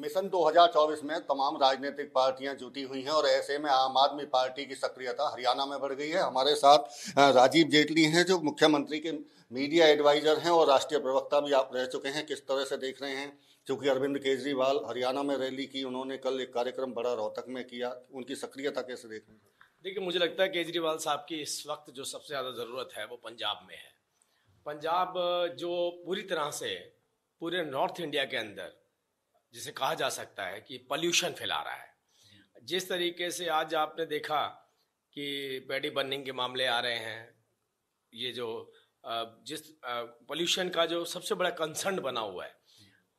Mission 2024 में तमाम राजनीतिक पार्टियां जुटी हुई हैं और ऐसे में आम आदमी पार्टी की सक्रियता हरियाणा में बढ़ गई है। हमारे साथ राजीव जेटली हैं जो मुख्यमंत्री के मीडिया एडवाइजर हैं और राष्ट्रीय प्रवक्ता भी आप रह चुके हैं। किस तरह से देख रहे हैं, क्योंकि अरविंद केजरीवाल हरियाणा में रैली की, उन्होंने कल एक कार्यक्रम बड़ा रोहतक में किया, उनकी सक्रियता कैसे देख रहे हैं? देखिए, मुझे लगता है केजरीवाल साहब की इस वक्त जो सबसे ज़्यादा ज़रूरत है वो पंजाब में है। पंजाब जो पूरी तरह से पूरे नॉर्थ इंडिया के अंदर जिसे कहा जा सकता है कि पॉल्यूशन फैला रहा है। जिस तरीके से आज आपने देखा कि पैडी बर्निंग के मामले आ रहे हैं, ये जो जिस पॉल्यूशन का जो सबसे बड़ा कंसर्न बना हुआ है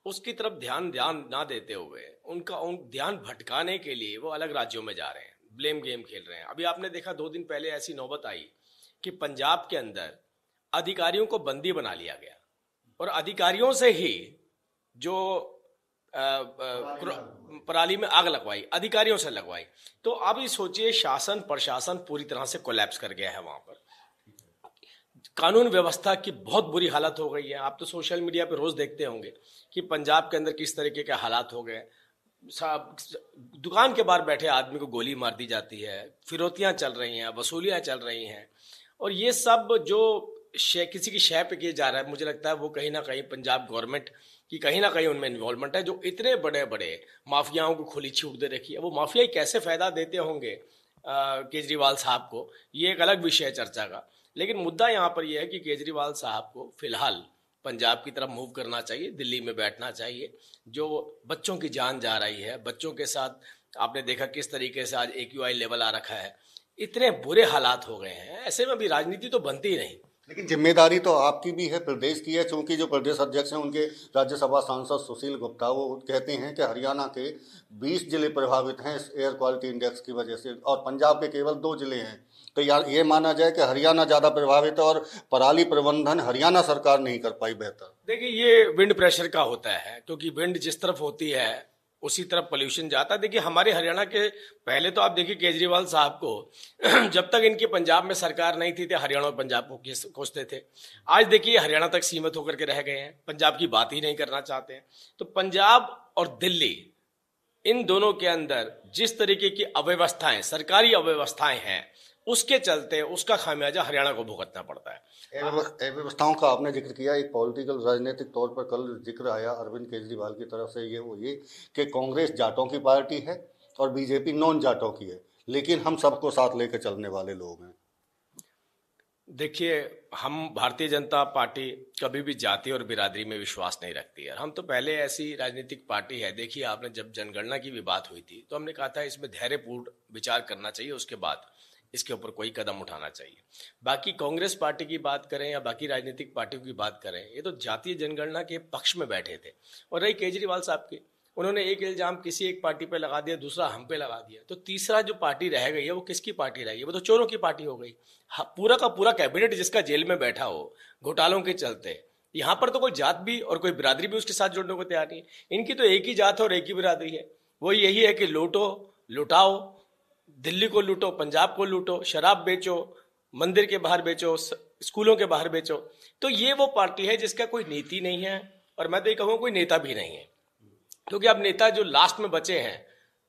उसकी तरफ ध्यान ना देते हुए उनका ध्यान भटकाने के लिए वो अलग राज्यों में जा रहे हैं, ब्लेम गेम खेल रहे हैं। अभी आपने देखा 2 दिन पहले ऐसी नौबत आई कि पंजाब के अंदर अधिकारियों को बंदी बना लिया गया और अधिकारियों से ही जो पराली में आग लगवाई, अधिकारियों से लगवाई। तो अब ये सोचिए, शासन प्रशासन पूरी तरह से कोलैप्स कर गया है। वहां पर कानून व्यवस्था की बहुत बुरी हालत हो गई है। आप तो सोशल मीडिया पे रोज देखते होंगे कि पंजाब के अंदर किस तरीके के हालात हो गए। दुकान के बाहर बैठे आदमी को गोली मार दी जाती है, फिरौतियां चल रही हैं, वसूलियां चल रही हैं, और ये सब जो किसी की शय पे किया जा रहा है, मुझे लगता है वो कहीं ना कहीं पंजाब गवर्नमेंट की कहीं ना कहीं उनमें इन्वॉल्वमेंट है, जो इतने बड़े बड़े माफियाओं को खुली छूट दे रखी है। वो माफिया कैसे फायदा देते होंगे केजरीवाल साहब को, ये एक अलग विषय है चर्चा का। लेकिन मुद्दा यहाँ पर यह है कि केजरीवाल साहब को फिलहाल पंजाब की तरफ मूव करना चाहिए, दिल्ली में बैठना चाहिए। जो बच्चों की जान जा रही है, बच्चों के साथ आपने देखा किस तरीके से आज AQI लेवल आ रखा है, इतने बुरे हालात हो गए हैं। ऐसे में अभी राजनीति तो बनती ही नहीं। लेकिन जिम्मेदारी तो आपकी भी है, प्रदेश की है, क्योंकि जो प्रदेश अध्यक्ष हैं उनके राज्यसभा सांसद सुशील गुप्ता, वो कहते हैं कि हरियाणा के 20 जिले प्रभावित हैं इस एयर क्वालिटी इंडेक्स की वजह से और पंजाब के केवल 2 जिले हैं। तो यार ये माना जाए कि हरियाणा ज़्यादा प्रभावित है और पराली प्रबंधन हरियाणा सरकार नहीं कर पाई बेहतर। देखिए, ये विंड प्रेशर का होता है, क्योंकि विंड जिस तरफ होती है उसी तरफ पोल्यूशन जाता है। देखिए, हमारे हरियाणा के पहले तो आप देखिए केजरीवाल साहब को जब तक इनकी पंजाब में सरकार नहीं थी तो हरियाणा और पंजाब को कोसते थे। आज देखिए हरियाणा तक सीमित होकर के रह गए हैं, पंजाब की बात ही नहीं करना चाहते हैं। तो पंजाब और दिल्ली, इन दोनों के अंदर जिस तरीके की अव्यवस्थाएं, सरकारी अव्यवस्थाएं हैं, उसके चलते उसका खामियाजा हरियाणा को भुगतना पड़ता है। व्यवस्थाओं का आपने जिक्र किया, एक पॉलिटिकल राजनीतिक तौर पर कल जिक्र आया अरविंद केजरीवाल की तरफ से, ये कि कांग्रेस जाटों की पार्टी है और बीजेपी नॉन जाटों की है, लेकिन हम सबको साथ लेकर चलने वाले लोग हैं। देखिए, हम भारतीय जनता पार्टी कभी भी जाति और बिरादरी में विश्वास नहीं रखती है। हम तो पहले ऐसी राजनीतिक पार्टी है। देखिए, आपने जब जनगणना की भी बात हुई थी तो हमने कहा था इसमें धैर्यपूर्ण विचार करना चाहिए, उसके बाद इसके ऊपर कोई कदम उठाना चाहिए। बाकी कांग्रेस पार्टी की बात करें या बाकी राजनीतिक पार्टियों की बात करें, ये तो जातीय जनगणना के पक्ष में बैठे थे। और रही केजरीवाल साहब की, उन्होंने एक इल्जाम किसी एक पार्टी पे लगा दिया, दूसरा हम पे लगा दिया, तो तीसरा जो पार्टी रह गई है वो किसकी पार्टी रह गई? वो तो चोरों की पार्टी हो गई। पूरा का पूरा कैबिनेट जिसका जेल में बैठा हो घोटालों के चलते, यहाँ पर तो कोई जात भी और कोई बिरादरी भी उसके साथ जुड़ने को तैयार नहीं है। इनकी तो एक ही जात है और एक ही बिरादरी है, वो यही है कि लूटो, लुटाओ, दिल्ली को लूटो, पंजाब को लूटो, शराब बेचो, मंदिर के बाहर बेचो, स्कूलों के बाहर बेचो। तो ये वो पार्टी है जिसका कोई नीति नहीं है, और मैं तो ये कहूँ कोई नेता भी नहीं है। क्योंकि अब नेता जो लास्ट में बचे हैं,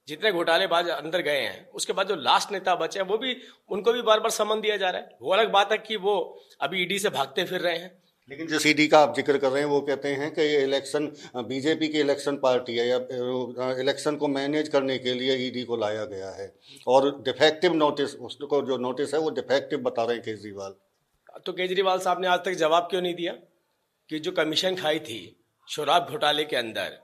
जितने घोटालेबाज अंदर गए हैं, उसके बाद जो लास्ट नेता बचे हैं वो भी, उनको भी बार बार समन दिया जा रहा है। वो अलग बात है कि वो अभी ईडी से भागते फिर रहे हैं। लेकिन जिस ईडी का आप जिक्र कर रहे हैं वो कहते हैं कि ये इलेक्शन बीजेपी की इलेक्शन पार्टी है, या इलेक्शन को मैनेज करने के लिए ईडी को लाया गया है, और डिफेक्टिव नोटिस, उसको जो नोटिस है वो डिफेक्टिव बता रहे हैं केजरीवाल। तो केजरीवाल साहब ने आज तक जवाब क्यों नहीं दिया कि जो कमीशन खाई थी शराब घोटाले के अंदर,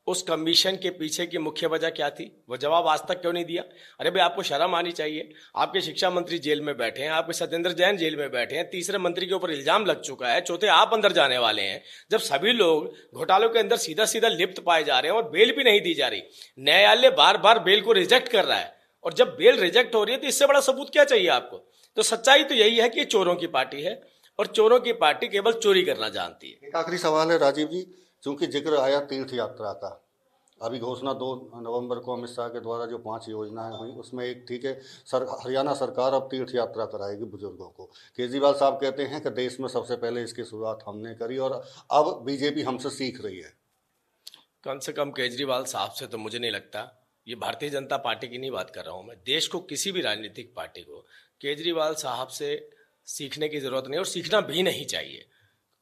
उस कमीशन के पीछे की मुख्य वजह क्या थी? वो जवाब आज तक क्यों नहीं दिया? अरे भाई, आपको शर्म आनी चाहिए। आपके शिक्षा मंत्री जेल में बैठे हैं, आपके सत्येंद्र जैन जेल में बैठे हैं, तीसरे मंत्री के ऊपर इल्जाम लग चुका है, चौथे आप अंदर जाने वाले हैं। जब सभी लोग घोटालों के अंदर सीधा सीधा लिप्त पाए जा रहे हैं और बेल भी नहीं दी जा रही, न्यायालय बार बार बेल को रिजेक्ट कर रहा है, और जब बेल रिजेक्ट हो रही है तो इससे बड़ा सबूत क्या चाहिए आपको? तो सच्चाई तो यही है कि चोरों की पार्टी है, और चोरों की पार्टी केवल चोरी करना जानती है। एक आखिरी सवाल है राजीव जी, चूंकि जिक्र आया तीर्थ यात्रा का, अभी घोषणा 2 नवंबर को अमित शाह के द्वारा जो 5 योजनाएं हुई उसमें एक ठीक है, हरियाणा सरकार अब तीर्थ यात्रा कराएगी बुजुर्गों को। केजरीवाल साहब कहते हैं कि देश में सबसे पहले इसकी शुरुआत हमने करी और अब बीजेपी हमसे सीख रही है। कम से कम केजरीवाल साहब से तो मुझे नहीं लगता, ये भारतीय जनता पार्टी की नहीं बात कर रहा हूं मैं, देश को किसी भी राजनीतिक पार्टी को केजरीवाल साहब से सीखने की जरूरत नहीं और सीखना भी नहीं चाहिए।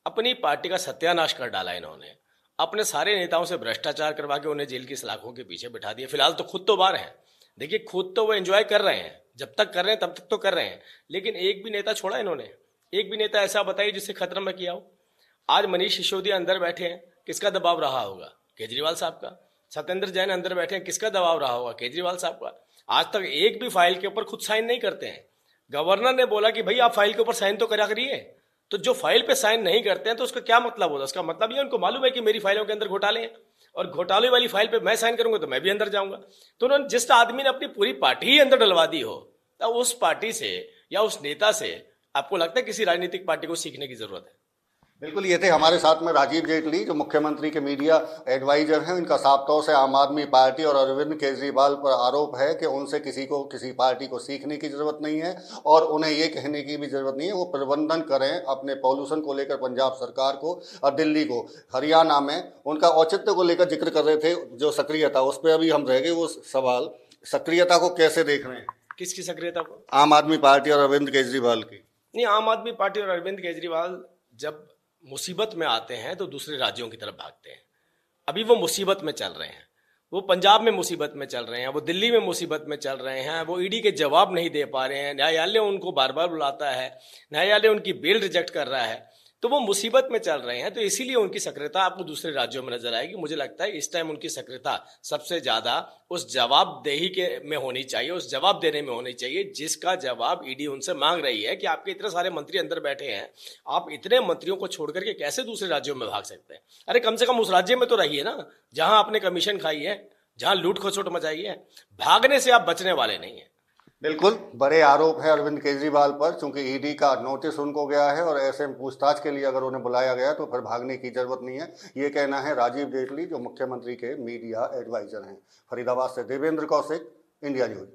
अपनी पार्टी का सत्यानाश कर डाला इन्होंने, अपने सारे नेताओं से भ्रष्टाचार करवा के उन्हें जेल की सलाखों के पीछे बिठा दिया। फिलहाल तो खुद तो बाहर हैं, देखिए खुद तो वो एंजॉय कर रहे हैं, जब तक कर रहे हैं तब तक तो कर रहे हैं, लेकिन एक भी नेता छोड़ा इन्होंने? एक भी नेता ऐसा बताइए जिससे खत्म में किया हो। आज मनीष सिसोदिया अंदर बैठे हैं, किसका दबाव रहा होगा? केजरीवाल साहब का। सत्येंद्र जैन अंदर बैठे हैं, किसका दबाव रहा होगा? केजरीवाल साहब का। आज तक एक भी फाइल के ऊपर खुद साइन नहीं करते हैं। गवर्नर ने बोला कि भाई आप फाइल के ऊपर साइन तो करा करिए, तो जो फाइल पे साइन नहीं करते हैं तो उसका क्या मतलब होता है? उसका मतलब ये उनको मालूम है कि मेरी फाइलों के अंदर घोटाले हैं और घोटाले वाली फाइल पे मैं साइन करूंगा तो मैं भी अंदर जाऊंगा। तो उन्होंने, जिस आदमी ने अपनी पूरी पार्टी ही अंदर डलवा दी हो, तो उस पार्टी से या उस नेता से आपको लगता है किसी राजनीतिक पार्टी को सीखने की जरूरत है? बिल्कुल, ये थे हमारे साथ में राजीव जेटली, जो मुख्यमंत्री के मीडिया एडवाइजर हैं। इनका साफ तौर से आम आदमी पार्टी और अरविंद केजरीवाल पर आरोप है कि उनसे किसी पार्टी को सीखने की जरूरत नहीं है और उन्हें ये कहने की भी जरूरत नहीं है वो प्रबंधन करें अपने पॉल्यूशन को लेकर पंजाब सरकार को और दिल्ली को। हरियाणा में उनका औचित्य को लेकर जिक्र कर रहे थे, जो सक्रियता, उस पर अभी हम रह गए वो सवाल, सक्रियता को कैसे देख रहे हैं? किसकी सक्रियता को? आम आदमी पार्टी और अरविंद केजरीवाल की। नहीं, आम आदमी पार्टी और अरविंद केजरीवाल जब मुसीबत में आते हैं तो दूसरे राज्यों की तरफ भागते हैं। अभी वो मुसीबत में चल रहे हैं, वो पंजाब में मुसीबत में चल रहे हैं, वो दिल्ली में मुसीबत में चल रहे हैं, वो ईडी के जवाब नहीं दे पा रहे हैं, न्यायालय उनको बार बार बुलाता है, न्यायालय उनकी बेल रिजेक्ट कर रहा है, तो वो मुसीबत में चल रहे हैं। तो इसीलिए उनकी सक्रियता आपको दूसरे राज्यों में नजर आएगी। मुझे लगता है इस टाइम उनकी सक्रियता सबसे ज्यादा उस जवाबदेही के में होनी चाहिए, उस जवाब देने में होनी चाहिए जिसका जवाब ईडी उनसे मांग रही है कि आपके इतने सारे मंत्री अंदर बैठे हैं, आप इतने मंत्रियों को छोड़ करके कैसे दूसरे राज्यों में भाग सकते हैं? अरे कम से कम उस राज्य में तो रहिए ना जहां आपने कमीशन खाई है, जहां लूट खसोट मचाई है। भागने से आप बचने वाले नहीं है। बिल्कुल, बड़े आरोप है अरविंद केजरीवाल पर, चूंकि ईडी का नोटिस उनको गया है और ऐसे में पूछताछ के लिए अगर उन्हें बुलाया गया तो फिर भागने की जरूरत नहीं है। ये कहना है राजीव जेटली, जो मुख्यमंत्री के मीडिया एडवाइजर हैं। फरीदाबाद से देवेंद्र कौशिक, इंडिया न्यूज।